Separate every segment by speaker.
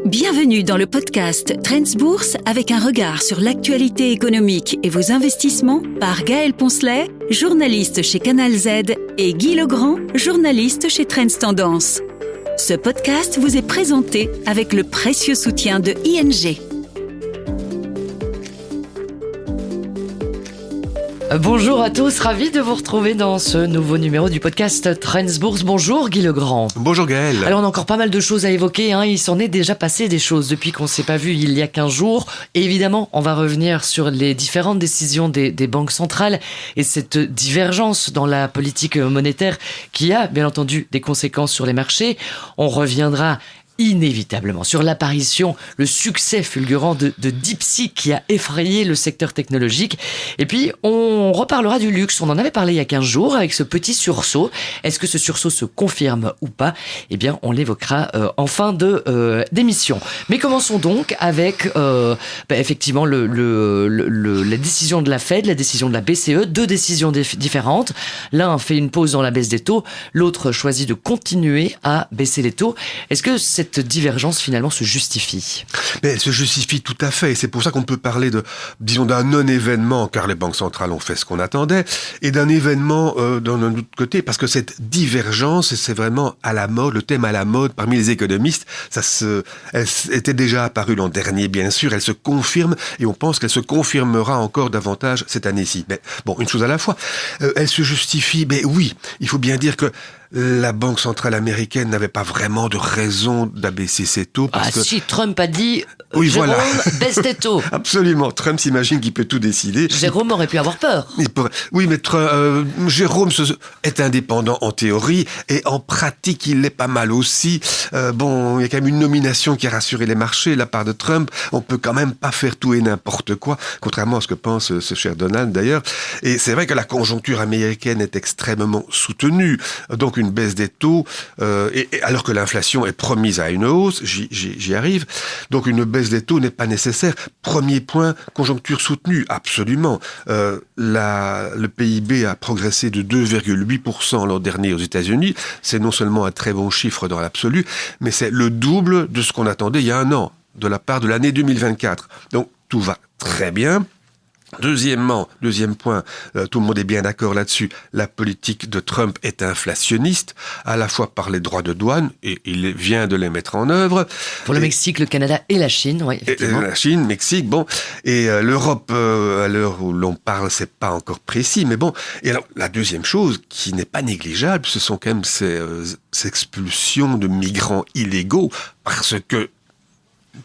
Speaker 1: Bienvenue dans le podcast Trends Bourse avec un regard sur l'actualité économique et vos investissements par Gaël Poncelet, journaliste chez Canal Z, et Guy Legrand, journaliste chez Trends Tendance. Ce podcast vous est présenté avec le précieux soutien de ING.
Speaker 2: Bonjour à tous, ravi de vous retrouver dans ce nouveau numéro du podcast Trends Bourse. Bonjour Guy Legrand.
Speaker 3: Bonjour Gaël.
Speaker 2: Alors on a encore pas mal de choses à évoquer, il s'en est déjà passé des choses depuis qu'on ne s'est pas vu il y a 15 jours. Et évidemment, on va revenir sur les différentes décisions des banques centrales et cette divergence dans la politique monétaire qui a bien entendu des conséquences sur les marchés. On reviendra inévitablement sur l'apparition, le succès fulgurant de DeepSeek qui a effrayé le secteur technologique. Et puis, on reparlera du luxe. On en avait parlé il y a 15 jours avec ce petit sursaut. Est-ce que ce sursaut se confirme ou pas ? Eh bien, on l'évoquera en fin d'émission. Mais commençons donc avec, effectivement, la décision de la Fed, la décision de la BCE, deux décisions différentes. L'un fait une pause dans la baisse des taux, l'autre choisit de continuer à baisser les taux. Est-ce que cette divergence finalement se justifie ?
Speaker 3: Mais elle se justifie tout à fait, et c'est pour ça qu'on peut parler d'un non-événement, car les banques centrales ont fait ce qu'on attendait, et d'un événement d'un autre côté, parce que cette divergence, c'est vraiment à la mode, le thème à la mode parmi les économistes. Elle était déjà apparue l'an dernier, bien sûr, elle se confirme, et on pense qu'elle se confirmera encore davantage cette année-ci. Mais bon, une chose à la fois, elle se justifie, mais oui, il faut bien dire que la Banque centrale américaine n'avait pas vraiment de raison d'abaisser ses taux.
Speaker 2: Si Trump a dit
Speaker 3: oui,
Speaker 2: Jérôme,
Speaker 3: voilà.
Speaker 2: baisse tes taux.
Speaker 3: Absolument. Trump s'imagine qu'il peut tout décider.
Speaker 2: Jérôme aurait pu avoir peur.
Speaker 3: Oui, mais Jérôme est indépendant en théorie et en pratique, il l'est pas mal aussi. Il y a quand même une nomination qui a rassuré les marchés de la part de Trump. On peut quand même pas faire tout et n'importe quoi, contrairement à ce que pense ce cher Donald d'ailleurs. Et c'est vrai que la conjoncture américaine est extrêmement soutenue. Donc une baisse des taux, alors que l'inflation est promise à une hausse, j'y arrive. Donc une baisse des taux n'est pas nécessaire. Premier point, conjoncture soutenue, absolument. Le PIB a progressé de 2,8% l'an dernier aux États-Unis. C'est non seulement un très bon chiffre dans l'absolu, mais c'est le double de ce qu'on attendait il y a un an, de la part de l'année 2024. Donc tout va très bien. Deuxième point, tout le monde est bien d'accord là-dessus, la politique de Trump est inflationniste, à la fois par les droits de douane, et il vient de les mettre en œuvre.
Speaker 2: Pour le Mexique, le Canada et la Chine, oui, effectivement.
Speaker 3: La Chine, Mexique, et l'Europe, à l'heure où l'on parle, c'est pas encore précis, mais bon. Et alors, la deuxième chose, qui n'est pas négligeable, ce sont quand même ces expulsions de migrants illégaux, parce que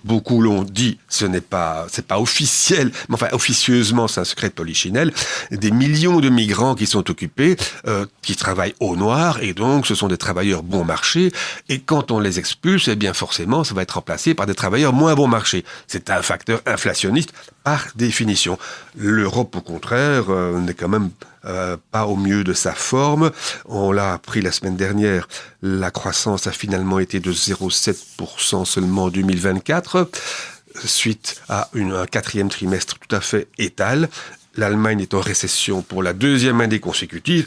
Speaker 3: beaucoup l'ont dit, c'est pas officiel, mais enfin officieusement c'est un secret de polichinelle, des millions de migrants qui sont occupés, qui travaillent au noir, et donc ce sont des travailleurs bon marché, et quand on les expulse, eh bien forcément ça va être remplacé par des travailleurs moins bon marché. C'est un facteur inflationniste par définition. L'Europe au contraire n'est quand même pas au mieux de sa forme. On l'a appris la semaine dernière, la croissance a finalement été de 0,7% seulement en 2024, suite à un quatrième trimestre tout à fait étal. L'Allemagne est en récession pour la deuxième année consécutive.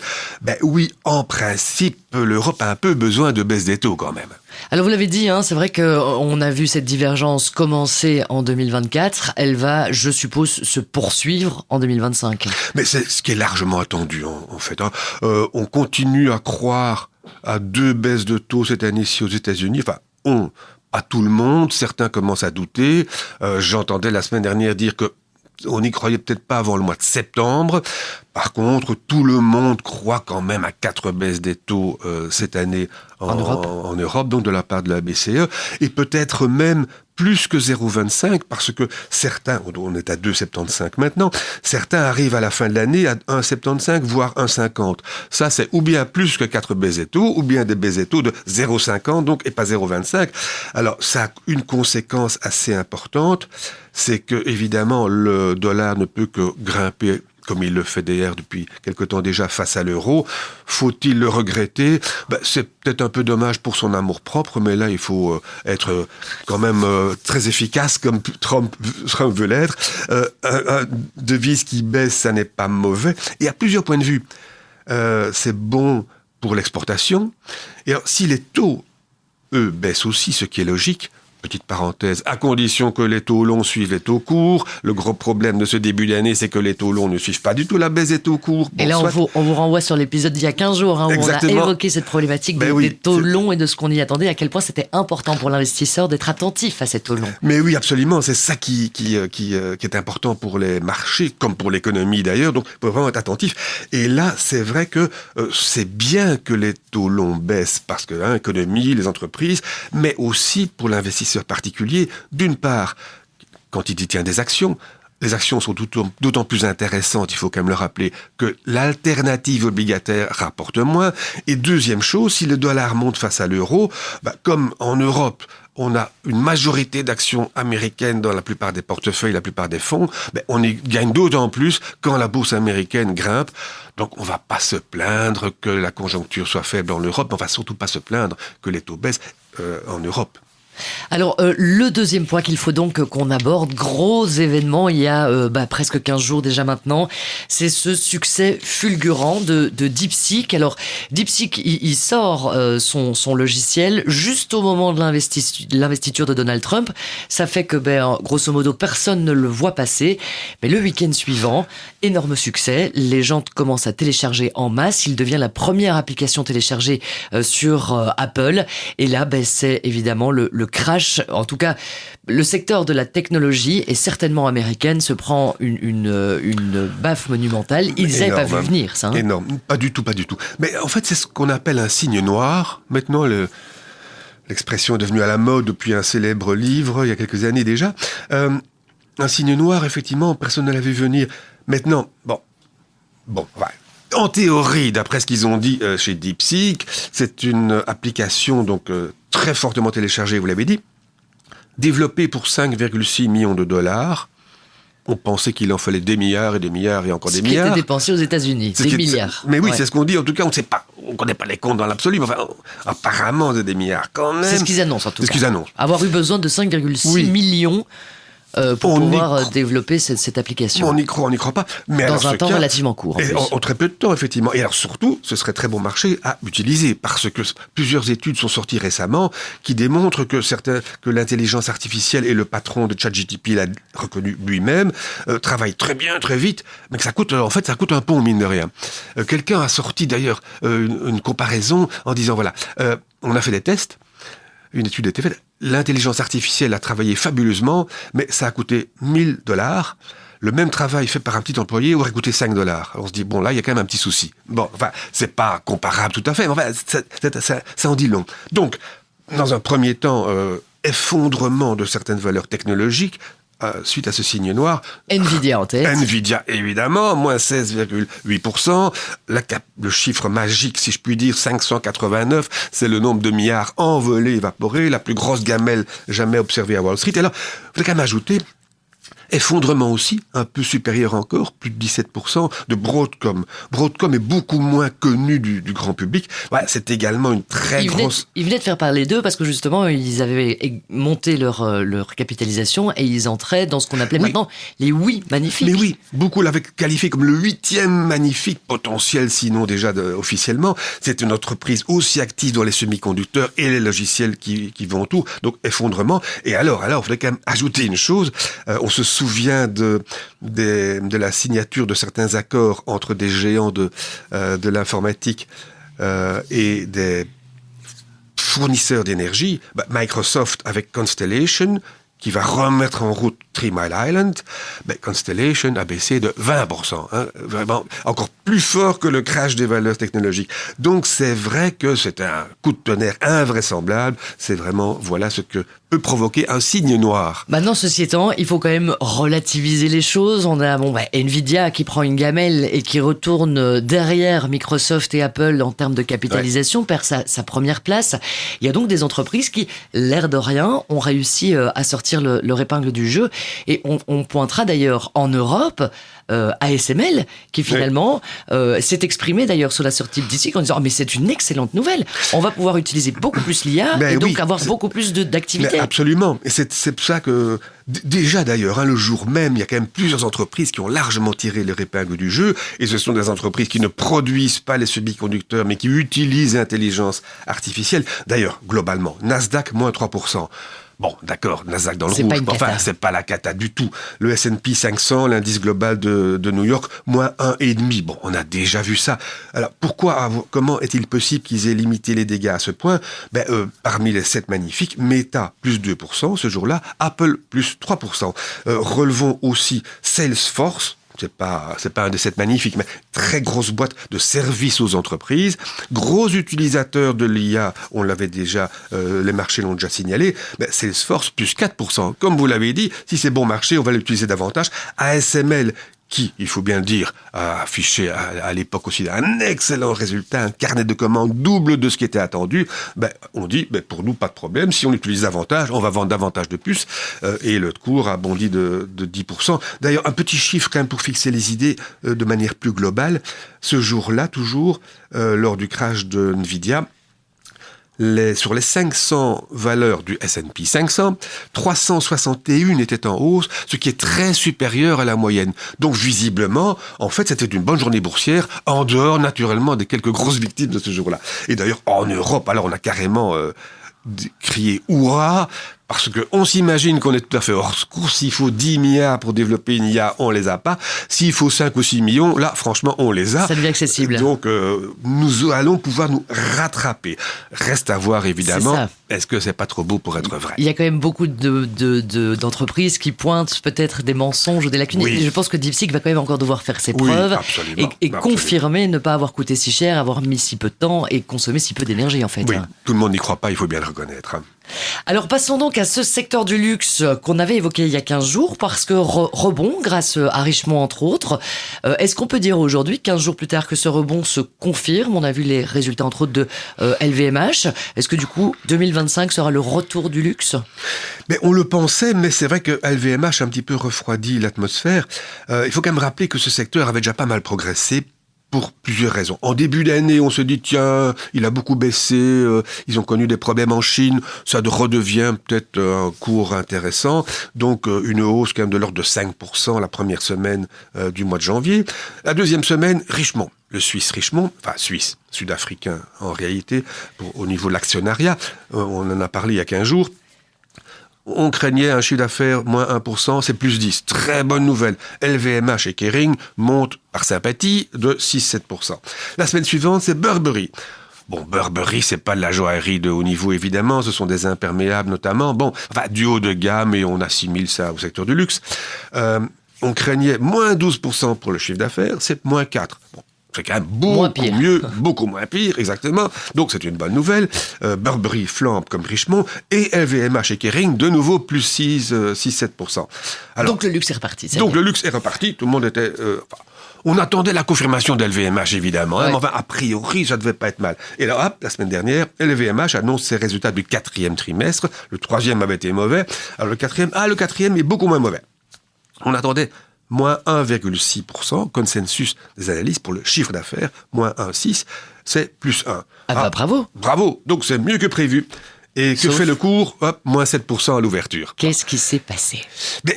Speaker 3: Oui, en principe, l'Europe a un peu besoin de baisse des taux quand même.
Speaker 2: Alors vous l'avez dit, c'est vrai qu'on a vu cette divergence commencer en 2024. Elle va, je suppose, se poursuivre en 2025.
Speaker 3: Mais c'est ce qui est largement attendu en fait. On continue à croire à deux baisses de taux cette année-ci aux États-Unis. Enfin, à tout le monde. Certains commencent à douter. J'entendais la semaine dernière dire que on n'y croyait peut-être pas avant le mois de septembre. Par contre, tout le monde croit quand même à 4 baisses des taux cette année en Europe, donc de la part de la BCE, et peut-être même plus que 0,25, parce que certains, on est à 2,75 maintenant, certains arrivent à la fin de l'année à 1,75, voire 1,50. Ça, c'est ou bien plus que 4 baisses des taux, ou bien des baisses des taux de 0,50, donc, et pas 0,25. Alors, ça a une conséquence assez importante, c'est que, évidemment, le dollar ne peut que grimper comme il le fait d'ailleurs depuis quelque temps déjà face à l'euro. Faut-il le regretter ? C'est peut-être un peu dommage pour son amour-propre, mais là, il faut être quand même très efficace, comme Trump veut l'être. Un devise qui baisse, ça n'est pas mauvais. Et à plusieurs points de vue, c'est bon pour l'exportation. Et alors, si les taux eux, baissent aussi, ce qui est logique. Petite parenthèse, à condition que les taux longs suivent les taux courts. Le gros problème de ce début d'année, c'est que les taux longs ne suivent pas du tout la baisse des taux courts.
Speaker 2: Et là, on vous renvoie sur l'épisode d'il y a 15 jours, où
Speaker 3: Exactement.
Speaker 2: on a évoqué cette problématique des taux longs et de ce qu'on y attendait, à quel point c'était important pour l'investisseur d'être attentif à ces taux longs.
Speaker 3: Mais oui, absolument, c'est ça qui est important pour les marchés, comme pour l'économie d'ailleurs, donc il faut vraiment être attentif. Et là, c'est vrai que c'est bien que les taux longs baissent, parce que l'économie, les entreprises, mais aussi pour l'investisseur particulier, d'une part, quand il détient des actions, les actions sont d'autant plus intéressantes, il faut quand même le rappeler, que l'alternative obligataire rapporte moins. Et deuxième chose, si le dollar monte face à l'euro, comme en Europe, on a une majorité d'actions américaines dans la plupart des portefeuilles, la plupart des fonds, on y gagne d'autant plus quand la bourse américaine grimpe. Donc on va pas se plaindre que la conjoncture soit faible en Europe, mais on va surtout pas se plaindre que les taux baissent en Europe.
Speaker 2: Alors, le deuxième point qu'il faut donc qu'on aborde, gros événement, il y a presque 15 jours déjà maintenant, c'est ce succès fulgurant de DeepSeek. Alors, DeepSeek, il sort son logiciel juste au moment de l'investiture de Donald Trump. Ça fait que, grosso modo, personne ne le voit passer. Mais le week-end suivant, énorme succès, les gens commencent à télécharger en masse. Il devient la première application téléchargée sur Apple. Et là, c'est évidemment le crash, en tout cas, le secteur de la technologie et certainement américaine se prend une baffe monumentale. Ils n'avaient pas vu venir, ça.
Speaker 3: Énorme, pas du tout. Mais en fait, c'est ce qu'on appelle un signe noir. Maintenant, l'expression est devenue à la mode depuis un célèbre livre, il y a quelques années déjà. Un signe noir, effectivement, personne ne l'avait vu venir. Maintenant, en théorie, d'après ce qu'ils ont dit chez DeepSeek, c'est une application donc très fortement téléchargée, vous l'avez dit, développée pour 5,6 millions de dollars. On pensait qu'il en fallait des milliards et encore des milliards.
Speaker 2: Ce qui était dépensé aux États-Unis, des milliards.
Speaker 3: Mais oui, c'est ce qu'on dit. En tout cas, on ne sait pas. On ne connaît pas les comptes dans l'absolu, mais enfin, apparemment, c'est des milliards quand même.
Speaker 2: C'est ce qu'ils annoncent, en tout cas.
Speaker 3: C'est ce qu'ils annoncent.
Speaker 2: Avoir eu besoin de 5,6 millions pour pouvoir développer cette application.
Speaker 3: On y croit pas. Mais
Speaker 2: dans un temps relativement court.
Speaker 3: En très peu de temps, effectivement. Et alors surtout, ce serait très bon marché à utiliser, parce que plusieurs études sont sorties récemment qui démontrent que l'intelligence artificielle, et le patron de ChatGPT l'a reconnu lui-même, travaille très bien, très vite, mais que ça coûte un pont, mine de rien. Quelqu'un a sorti d'ailleurs une comparaison en disant, on a fait des tests, une étude a été faite, l'intelligence artificielle a travaillé fabuleusement, mais ça a coûté $1,000. Le même travail fait par un petit employé aurait coûté $5. On se dit, là, il y a quand même un petit souci. C'est pas comparable tout à fait, mais ça en dit long. Donc, dans un premier temps, effondrement de certaines valeurs technologiques, suite à ce signe noir.
Speaker 2: Nvidia en tête.
Speaker 3: Nvidia, évidemment, moins 16,8%. Le chiffre magique, si je puis dire, 589, c'est le nombre de milliards envolés, évaporés, la plus grosse gamelle jamais observée à Wall Street. Et là, il faut quand même ajouter effondrement aussi, un peu supérieur encore, plus de 17% de Broadcom. Broadcom est beaucoup moins connu du grand public. C'est également une très grosse...
Speaker 2: Ils venaient de faire parler d'eux parce que justement, ils avaient monté leur capitalisation et ils entraient dans ce qu'on appelait maintenant les 8 magnifiques.
Speaker 3: Mais oui, beaucoup l'avaient qualifié comme le 8e magnifique potentiel, sinon déjà officiellement. C'est une entreprise aussi active dans les semi-conducteurs et les logiciels qui vont autour. Donc, effondrement. Et alors, il faudrait quand même ajouter une chose. On se souvient de la signature de certains accords entre des géants de l'informatique et des fournisseurs d'énergie. Microsoft avec Constellation, qui va remettre en route 3 Mile Island, Constellation a baissé de 20%. Vraiment, encore plus fort que le crash des valeurs technologiques. Donc c'est vrai que c'est un coup de tonnerre invraisemblable. C'est vraiment, voilà ce que peut provoquer un signe noir.
Speaker 2: Maintenant, ceci étant, il faut quand même relativiser les choses. On a Nvidia qui prend une gamelle et qui retourne derrière Microsoft et Apple en termes de capitalisation, perd sa première place. Il y a donc des entreprises qui, l'air de rien, ont réussi à sortir sortir leur épingle du jeu. Et on pointera d'ailleurs en Europe ASML, qui finalement s'est exprimé d'ailleurs sur la sortie de DeepSeek en disant mais c'est une excellente nouvelle. On va pouvoir utiliser beaucoup plus l'IA et donc avoir beaucoup plus d'activités.
Speaker 3: Absolument. Et c'est pour ça que déjà d'ailleurs, le jour même, il y a quand même plusieurs entreprises qui ont largement tiré leur épingle du jeu. Et ce sont des entreprises qui ne produisent pas les semi-conducteurs, mais qui utilisent l'intelligence artificielle. D'ailleurs, globalement, Nasdaq, moins 3%. Bon, d'accord, Nasdaq dans le rouge. Enfin, c'est pas la cata du tout. Le S&P 500, l'indice global de New York, moins 1,5. Bon, on a déjà vu ça. Alors, comment est-il possible qu'ils aient limité les dégâts à ce point? Parmi les 7 magnifiques, Meta, plus 2% ce jour-là, Apple, plus 3%. Relevons aussi Salesforce, c'est pas un des 7 magnifiques, mais très grosse boîte de services aux entreprises, gros utilisateurs de l'IA, on l'avait déjà, les marchés l'ont déjà signalé, Salesforce, plus 4%. Comme vous l'avez dit, si c'est bon marché, on va l'utiliser davantage. ASML, qui, il faut bien le dire, a affiché à l'époque aussi un excellent résultat, un carnet de commandes double de ce qui était attendu, on dit, pour nous, pas de problème, si on l'utilise davantage, on va vendre davantage de puces, et le cours a bondi de 10%. D'ailleurs, un petit chiffre quand même pour fixer les idées de manière plus globale, ce jour-là, toujours, lors du crash de Nvidia, sur les 500 valeurs du S&P 500, 361 étaient en hausse, ce qui est très supérieur à la moyenne. Donc visiblement, en fait, c'était une bonne journée boursière, en dehors naturellement des quelques grosses victimes de ce jour-là. Et d'ailleurs, en Europe, alors on a carrément crié « Hurrah !» parce qu'on s'imagine qu'on est tout à fait hors course. S'il faut 10 milliards pour développer une IA, on les a pas. S'il faut 5 ou 6 millions, là, franchement, on les a.
Speaker 2: Ça devient accessible.
Speaker 3: Donc, nous allons pouvoir nous rattraper. Reste à voir, évidemment, est-ce que c'est pas trop beau pour être vrai?
Speaker 2: Il y a quand même beaucoup d'entreprises qui pointent peut-être des mensonges ou des lacunes. Oui. Je pense que DeepSeek va quand même encore devoir faire ses preuves et confirmer ne pas avoir coûté si cher, avoir mis si peu de temps et consommer si peu d'énergie, en fait.
Speaker 3: Oui, tout le monde n'y croit pas, il faut bien le reconnaître.
Speaker 2: Alors passons donc à ce secteur du luxe qu'on avait évoqué il y a 15 jours parce que rebond grâce à Richemont entre autres. Est-ce qu'on peut dire aujourd'hui, 15 jours plus tard, que ce rebond se confirme? On a vu les résultats entre autres de LVMH. Est-ce que du coup 2025 sera le retour du luxe?
Speaker 3: On le pensait, mais c'est vrai que LVMH a un petit peu refroidi l'atmosphère. Il faut quand même rappeler que ce secteur avait déjà pas mal progressé pour plusieurs raisons. En début d'année, on se dit, tiens, il a beaucoup baissé, ils ont connu des problèmes en Chine, ça redevient peut-être un cours intéressant. Donc, une hausse quand même de l'ordre de 5% la première semaine du mois de janvier. La deuxième semaine, Richemont. Le Suisse Richemont, enfin Suisse, sud-africain en réalité, au niveau de l'actionnariat, on en a parlé il y a 15 jours. On craignait un chiffre d'affaires moins 1%, c'est plus 10. Très bonne nouvelle. LVMH et Kering montent par sympathie de 6-7%. La semaine suivante, c'est Burberry. Bon, Burberry, c'est pas de la joaillerie de haut niveau, évidemment. Ce sont des imperméables, notamment. Du haut de gamme, et on assimile ça au secteur du luxe. On craignait moins 12% pour le chiffre d'affaires, c'est moins 4%. Bon. C'est quand même beaucoup moins pire, exactement. Donc c'est une bonne nouvelle. Burberry flambe comme Richemont et LVMH et Kering, de nouveau, plus 6-7%. Alors,
Speaker 2: donc le luxe est reparti.
Speaker 3: Le luxe est reparti, tout le monde était... on attendait la confirmation d'LVMH, évidemment. Ouais. Mais enfin, a priori, ça devait pas être mal. Et là, hop, la semaine dernière, LVMH annonce ses résultats du 4e trimestre. Le 3e avait été mauvais. Alors le 4e est beaucoup moins mauvais. On attendait... moins 1,6%, consensus des analystes pour le chiffre d'affaires, moins 1,6%, c'est plus 1.
Speaker 2: Bravo.
Speaker 3: Bravo, donc c'est mieux que prévu. Et que fait le cours? Hop, moins 7% à l'ouverture.
Speaker 2: Qu'est-ce qui s'est passé?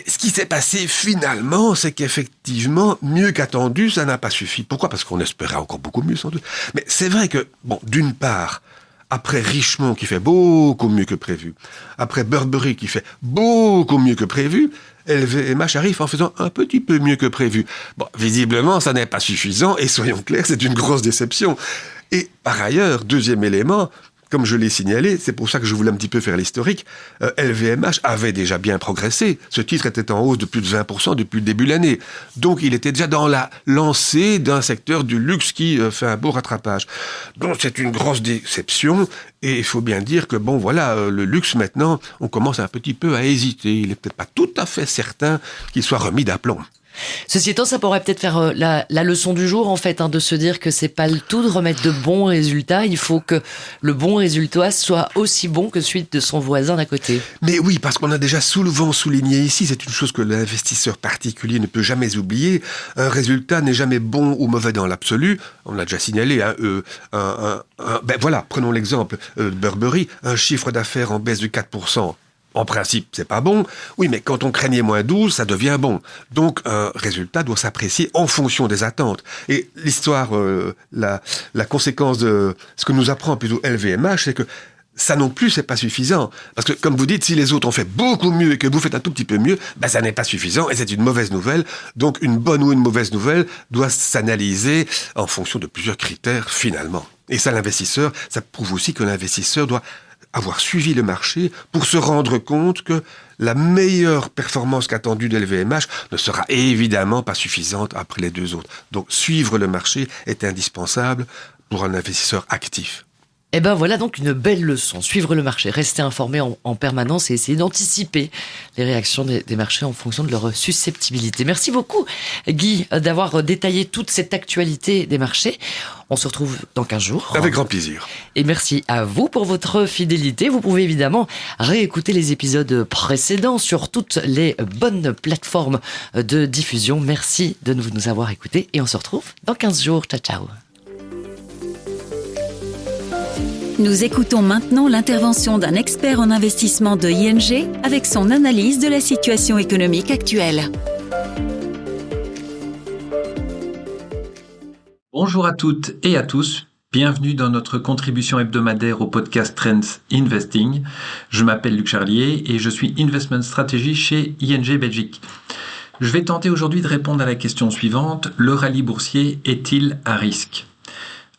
Speaker 3: Ce qui s'est passé finalement, c'est qu'effectivement, mieux qu'attendu, ça n'a pas suffi. Pourquoi? Parce qu'on espérait encore beaucoup mieux sans doute. Mais c'est vrai que, d'une part, après Richemont qui fait beaucoup mieux que prévu, après Burberry qui fait beaucoup mieux que prévu, LVMH arrive en faisant un petit peu mieux que prévu. Visiblement, ça n'est pas suffisant, et soyons clairs, c'est une grosse déception. Et par ailleurs, deuxième élément, comme je l'ai signalé, c'est pour ça que je voulais un petit peu faire l'historique, LVMH avait déjà bien progressé. Ce titre était en hausse de plus de 20% depuis le début de l'année. Donc il était déjà dans la lancée d'un secteur du luxe qui fait un beau rattrapage. Donc c'est une grosse déception, et il faut bien dire que le luxe maintenant, on commence un petit peu à hésiter. Il n'est peut-être pas tout à fait certain qu'il soit remis d'aplomb.
Speaker 2: Ceci étant, ça pourrait peut-être faire la leçon du jour, en fait, de se dire que c'est pas le tout de remettre de bons résultats. Il faut que le bon résultat soit aussi bon que celui de son voisin d'à côté.
Speaker 3: Mais oui, parce qu'on a déjà souvent souligné ici, c'est une chose que l'investisseur particulier ne peut jamais oublier. Un résultat n'est jamais bon ou mauvais dans l'absolu. On l'a déjà signalé. Prenons l'exemple de Burberry. Un chiffre d'affaires en baisse de 4%. En principe, c'est pas bon. Oui, mais quand on craignait moins 12, ça devient bon. Donc, un résultat doit s'apprécier en fonction des attentes. Et l'histoire, la conséquence de ce que nous apprend plutôt LVMH, c'est que ça non plus, c'est pas suffisant. Parce que, comme vous dites, si les autres ont fait beaucoup mieux et que vous faites un tout petit peu mieux, ça n'est pas suffisant et c'est une mauvaise nouvelle. Donc, une bonne ou une mauvaise nouvelle doit s'analyser en fonction de plusieurs critères, finalement. Et ça, l'investisseur, ça prouve aussi que l'investisseur doit avoir suivi le marché pour se rendre compte que la meilleure performance qu'attendue de LVMH ne sera évidemment pas suffisante après les deux autres. Donc, suivre le marché est indispensable pour un investisseur actif.
Speaker 2: Eh ben voilà donc une belle leçon. Suivre le marché, rester informé en permanence et essayer d'anticiper les réactions des marchés en fonction de leur susceptibilité. Merci beaucoup Guy d'avoir détaillé toute cette actualité des marchés. On se retrouve dans 15 jours.
Speaker 3: Avec grand plaisir.
Speaker 2: Et merci à vous pour votre fidélité. Vous pouvez évidemment réécouter les épisodes précédents sur toutes les bonnes plateformes de diffusion. Merci de nous avoir écoutés et on se retrouve dans 15 jours. Ciao, ciao.
Speaker 1: Nous écoutons maintenant l'intervention d'un expert en investissement de ING avec son analyse de la situation économique actuelle.
Speaker 4: Bonjour à toutes et à tous, bienvenue dans notre contribution hebdomadaire au podcast Trends Investing. Je m'appelle Luc Charlier et je suis Investment Strategy chez ING Belgique. Je vais tenter aujourd'hui de répondre à la question suivante, le rallye boursier est-il à risque ?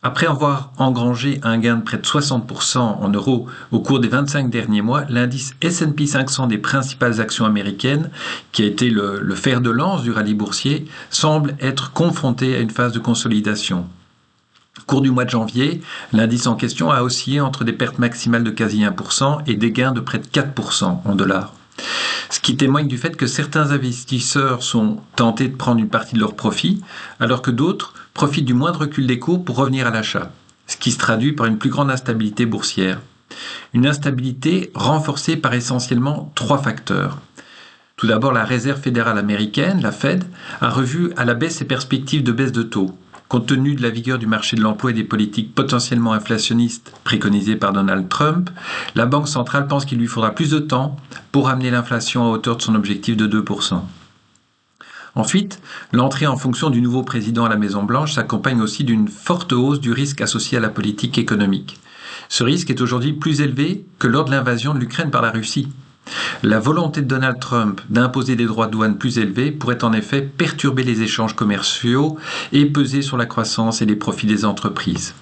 Speaker 4: Après avoir engrangé un gain de près de 60% en euros au cours des 25 derniers mois, l'indice S&P 500 des principales actions américaines, qui a été le fer de lance du rallye boursier, semble être confronté à une phase de consolidation. Au cours du mois de janvier, l'indice en question a oscillé entre des pertes maximales de quasi 1% et des gains de près de 4% en dollars. Ce qui témoigne du fait que certains investisseurs sont tentés de prendre une partie de leurs profits, alors que d'autres profitent du moindre recul des cours pour revenir à l'achat, ce qui se traduit par une plus grande instabilité boursière. Une instabilité renforcée par essentiellement 3 facteurs. Tout d'abord, la Réserve fédérale américaine, la Fed, a revu à la baisse ses perspectives de baisse de taux. Compte tenu de la vigueur du marché de l'emploi et des politiques potentiellement inflationnistes préconisées par Donald Trump, la Banque centrale pense qu'il lui faudra plus de temps pour amener l'inflation à hauteur de son objectif de 2%. Ensuite, l'entrée en fonction du nouveau président à la Maison-Blanche s'accompagne aussi d'une forte hausse du risque associé à la politique économique. Ce risque est aujourd'hui plus élevé que lors de l'invasion de l'Ukraine par la Russie. La volonté de Donald Trump d'imposer des droits de douane plus élevés pourrait en effet perturber les échanges commerciaux et peser sur la croissance et les profits des entreprises.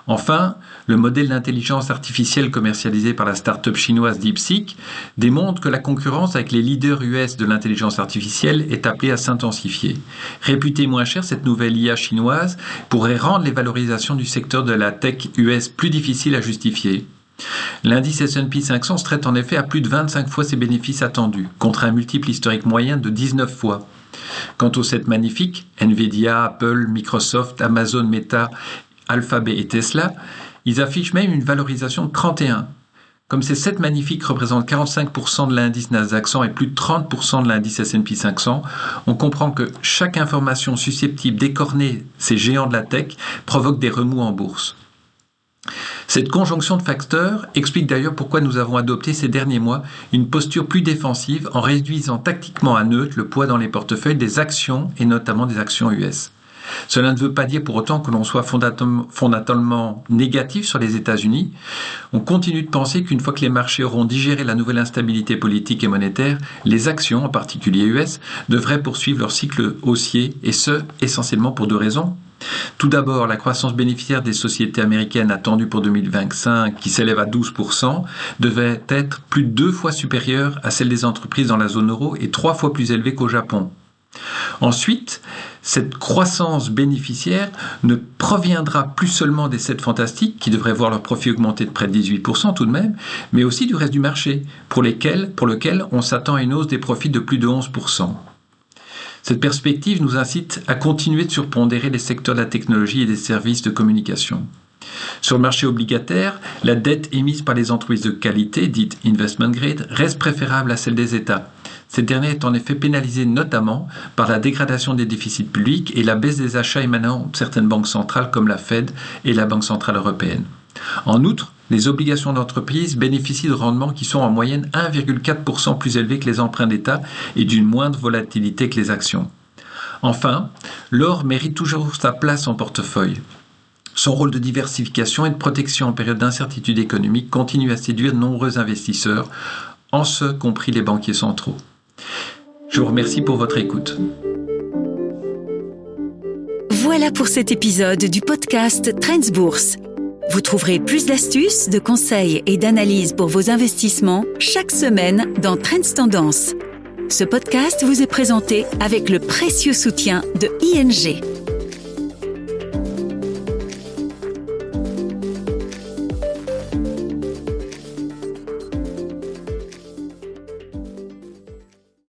Speaker 4: Enfin, le modèle d'intelligence artificielle commercialisé par la start-up chinoise DeepSeek démontre que la concurrence avec les leaders US de l'intelligence artificielle est appelée à s'intensifier. Réputée moins chère, cette nouvelle IA chinoise pourrait rendre les valorisations du secteur de la tech US plus difficiles à justifier. L'indice S&P 500 se traite en effet à plus de 25 fois ses bénéfices attendus, contre un multiple historique moyen de 19 fois. Quant aux 7 magnifiques, Nvidia, Apple, Microsoft, Amazon, Meta, Alphabet et Tesla, ils affichent même une valorisation de 31. Comme ces 7 magnifiques représentent 45% de l'indice Nasdaq 100 et plus de 30% de l'indice S&P 500, on comprend que chaque information susceptible d'écorner ces géants de la tech provoque des remous en bourse. Cette conjonction de facteurs explique d'ailleurs pourquoi nous avons adopté ces derniers mois une posture plus défensive en réduisant tactiquement à neutre le poids dans les portefeuilles des actions et notamment des actions US. Cela ne veut pas dire pour autant que l'on soit fondamentalement négatif sur les États-Unis. On continue de penser qu'une fois que les marchés auront digéré la nouvelle instabilité politique et monétaire, les actions, en particulier US, devraient poursuivre leur cycle haussier, et ce, essentiellement pour 2 raisons. Tout d'abord, la croissance bénéficiaire des sociétés américaines attendue pour 2025, qui s'élève à 12%, devait être plus de 2 fois supérieure à celle des entreprises dans la zone euro et 3 fois plus élevée qu'au Japon. Ensuite, cette croissance bénéficiaire ne proviendra plus seulement des 7 fantastiques, qui devraient voir leur profit augmenter de près de 18% tout de même, mais aussi du reste du marché, pour lequel on s'attend à une hausse des profits de plus de 11%. Cette perspective nous incite à continuer de surpondérer les secteurs de la technologie et des services de communication. Sur le marché obligataire, la dette émise par les entreprises de qualité, dite investment grade, reste préférable à celle des États. Cette dernière est en effet pénalisée notamment par la dégradation des déficits publics et la baisse des achats émanant de certaines banques centrales comme la Fed et la Banque centrale européenne. En outre, les obligations d'entreprise bénéficient de rendements qui sont en moyenne 1,4% plus élevés que les emprunts d'État et d'une moindre volatilité que les actions. Enfin, l'or mérite toujours sa place en portefeuille. Son rôle de diversification et de protection en période d'incertitude économique continue à séduire de nombreux investisseurs, en ce compris les banquiers centraux. Je vous remercie pour votre écoute.
Speaker 1: Voilà pour cet épisode du podcast Trends Bourse. Vous trouverez plus d'astuces, de conseils et d'analyses pour vos investissements chaque semaine dans Trends Tendance. Ce podcast vous est présenté avec le précieux soutien de ING.